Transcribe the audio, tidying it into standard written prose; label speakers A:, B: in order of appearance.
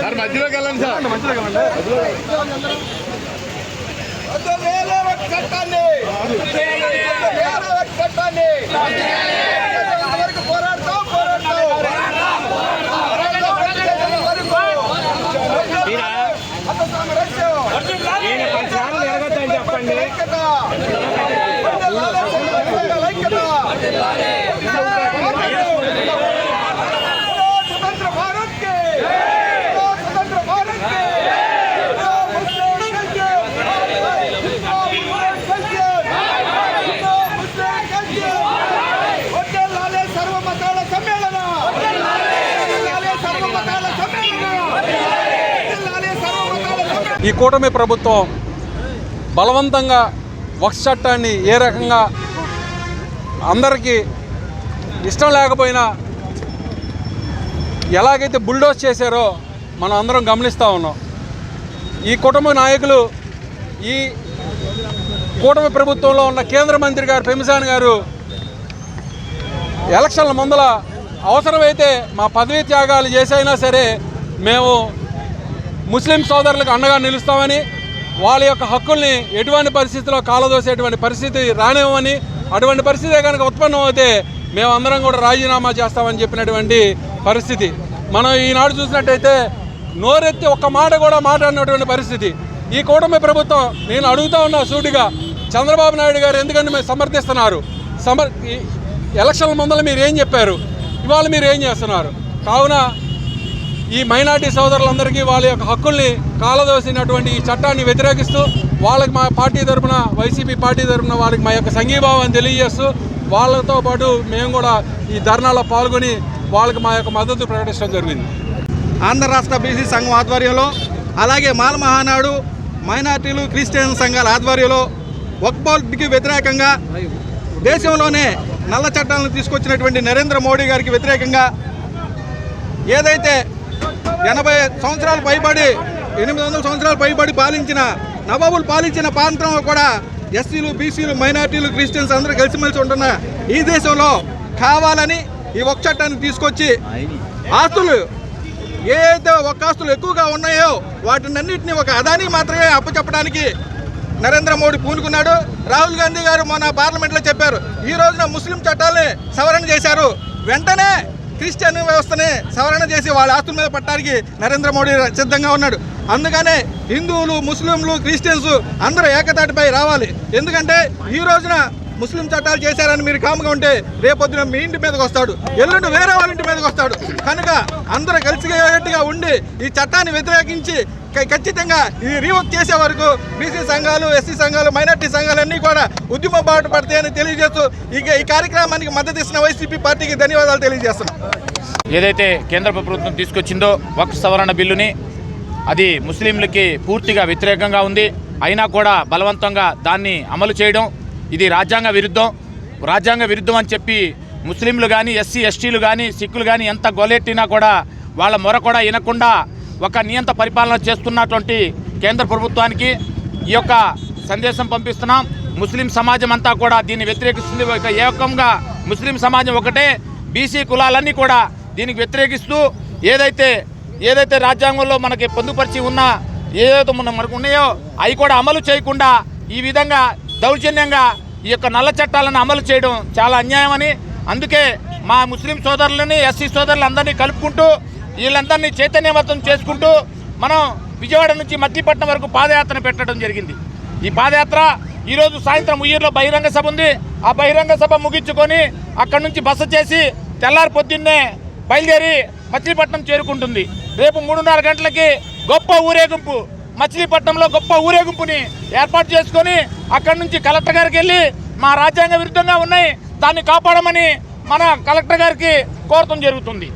A: Sir మధ్యలోకి వెళ్ళండి sir, మధ్యలోకి వెళ్ళండి.
B: చెప్పండి.
C: ఈ కూటమి ప్రభుత్వం బలవంతంగా వక్ఫ్ చట్టాన్ని ఏ రకంగా అందరికీ ఇష్టం లేకపోయినా ఎలాగైతే బుల్డోజ్ చేశారో మనం అందరం గమనిస్తూ ఉన్నాం. ఈ కుటుంబ నాయకులు ఈ కూటమి ప్రభుత్వంలో ఉన్న కేంద్ర మంత్రి గారు పెమిసాని గారు ఎలక్షన్ల ముందల అవసరమైతే మా పదవీ త్యాగాలు చేసైనా సరే మేము ముస్లిం సోదరులకు అండగా నిలుస్తామని, వాళ్ళ యొక్క హక్కుల్ని ఎటువంటి పరిస్థితిలో కాలదోసేటువంటి పరిస్థితి రానివ్వమని, అటువంటి పరిస్థితే కనుక ఉత్పన్నం అయితే మేమందరం కూడా రాజీనామా చేస్తామని చెప్పినటువంటి పరిస్థితి. మనం ఈనాడు చూసినట్టయితే నోరెత్తి ఒక్క మాట కూడా మాట్లాడినటువంటి పరిస్థితి. ఈ కూటమి ప్రభుత్వం నేను అడుగుతా ఉన్నా సూటిగా, చంద్రబాబు నాయుడు గారు ఎందుకంటే మీరు సమర్థిస్తున్నారు? ఎలక్షన్ల ముందర మీరు ఏం చెప్పారు, ఇవాళ మీరు ఏం చేస్తున్నారు? కావున ఈ మైనార్టీ సోదరులందరికీ వాళ్ళ యొక్క హక్కుల్ని కాలదోసినటువంటి ఈ చట్టాన్ని వ్యతిరేకిస్తూ వాళ్ళకి మా పార్టీ తరఫున, వైసీపీ పార్టీ తరఫున వాళ్ళకి మా యొక్క సంఘీభావాన్ని తెలియజేస్తూ వాళ్ళతో పాటు మేము కూడా ఈ ధర్నాలో పాల్గొని వాళ్ళకి మా యొక్క మద్దతు ప్రకటించడం జరిగింది.
D: ఆంధ్ర రాష్ట్ర బీసీ సంఘం ఆధ్వర్యంలో, అలాగే మాల మహానాడు మైనార్టీలు క్రిస్టియన్ సంఘాల ఆధ్వర్యంలో వక్ఫ్ బోర్డుకి వ్యతిరేకంగా దేశంలోనే నల్ల చట్టాలను తీసుకొచ్చినటువంటి నరేంద్ర మోడీ గారికి వ్యతిరేకంగా ఏదైతే 80 సంవత్సరాలు పైబడి 800 సంవత్సరాలు పైబడి పాలించిన నవాబులు పాలించిన ప్రాంతంలో కూడా ఎస్సీలు, బీసీలు, మైనార్టీలు, క్రిస్టియన్స్ అందరూ కలిసిమెలిసి ఉంటున్న ఈ దేశంలో కావాలని ఈ వక్ఫ్ చట్టాన్ని తీసుకొచ్చి ఆస్తులు ఏదైతే ఒక్క ఆస్తులు ఎక్కువగా ఉన్నాయో వాటినన్నింటినీ ఒక అదానీ మాత్రమే అప్పచెప్పడానికి నరేంద్ర మోడీ పూనుకున్నాడు. రాహుల్ గాంధీ గారు మొన్న పార్లమెంట్లో చెప్పారు, ఈ రోజున ముస్లిం చట్టాలని సవరణ చేశారు, వెంటనే క్రిస్టియన్ వ్యవస్థని సవరణ చేసి వాళ్ళ ఆస్తుల మీద పట్టడానికి నరేంద్ర మోడీ సిద్ధంగా ఉన్నాడు. అందుకనే హిందువులు, ముస్లింలు, క్రిస్టియన్స్ అందరూ ఏకతాటిపై రావాలి. ఎందుకంటే ఈ రోజున ముస్లిం చట్టాలు చేశారని మీరు కాముగా ఉంటే రేపొద్దున మీ ఇంటి మీదకి వస్తాడు, ఎల్లుండి వేరే వాళ్ళ ఇంటి మీదకి వస్తాడు. కనుక అందరూ కలిసిగట్టుగా ఉండి ఈ చట్టాన్ని వ్యతిరేకించి ఖచ్చితంగా ఇది రీవర్క్ చేసే వరకు బీసీ సంఘాలు, ఎస్సీ సంఘాలు, మైనార్టీ సంఘాలన్నీ కూడా ఉద్యమ బాట పడతాయని తెలియజేస్తూ ఈ కార్యక్రమానికి మద్దతు ఇస్తున్న వైసీపీ పార్టీకి ధన్యవాదాలు తెలియజేస్తున్నాం.
E: ఏదైతే కేంద్ర ప్రభుత్వం తీసుకొచ్చిందో వక్ఫ్ సవరణ బిల్లుని, అది ముస్లింలకి పూర్తిగా వ్యతిరేకంగా ఉంది. అయినా కూడా బలవంతంగా దాన్ని అమలు చేయడం ఇది రాజ్యాంగ విరుద్ధం. రాజ్యాంగ విరుద్ధం అని చెప్పి ముస్లింలు కానీ, ఎస్సీ ఎస్టీలు కానీ, సిక్కులు కానీ ఎంత గొలెట్టినా కూడా వాళ్ళ మొర కూడా వినకుండా ఒక నియంత పరిపాలన చేస్తున్నటువంటి కేంద్ర ప్రభుత్వానికి ఈ యొక్క సందేశం పంపిస్తున్నాం. ముస్లిం సమాజం అంతా కూడా దీన్ని వ్యతిరేకిస్తుంది. ఒక ఏకంగా ముస్లిం సమాజం ఒకటే, బీసీ కులాలన్నీ కూడా దీనికి వ్యతిరేకిస్తూ ఏదైతే రాజ్యాంగంలో మనకి పొందుపరిచి ఉన్న ఏదైతే మనకు ఉన్నాయో అవి కూడా అమలు చేయకుండా ఈ విధంగా దౌర్జన్యంగా ఈ యొక్క నల్ల చట్టాలను అమలు చేయడం చాలా అన్యాయమని, అందుకే మా ముస్లిం సోదరులని, ఎస్సీ సోదరులందరినీ కలుపుకుంటూ వీళ్ళందరినీ చైతన్యవంతం చేసుకుంటూ మనం విజయవాడ నుంచి మద్దిపట్నం వరకు పాదయాత్ర పెట్టడం జరిగింది. ఈ పాదయాత్ర ఈరోజు సాయంత్రం ఉయ్యూరులో బహిరంగ సభ ఉంది. ఆ బహిరంగ సభ ముగించుకొని అక్కడి నుంచి బస చేసి తెల్లారి పొద్దున్నే బయలుదేరి మచిలీపట్నం చేరుకుంటుంది. రేపు 3:30 గంటలకి గొప్ప ఊరేగింపు, మచిలీపట్నంలో గొప్ప ఊరేగింపుని ఏర్పాటు చేసుకొని అక్కడి నుంచి కలెక్టర్ గారికి వెళ్ళి మా రాజ్యాంగ విరుద్ధంగా ఉన్నాయి దాన్ని కాపాడమని మన కలెక్టర్ గారికి కోరటం జరుగుతుంది.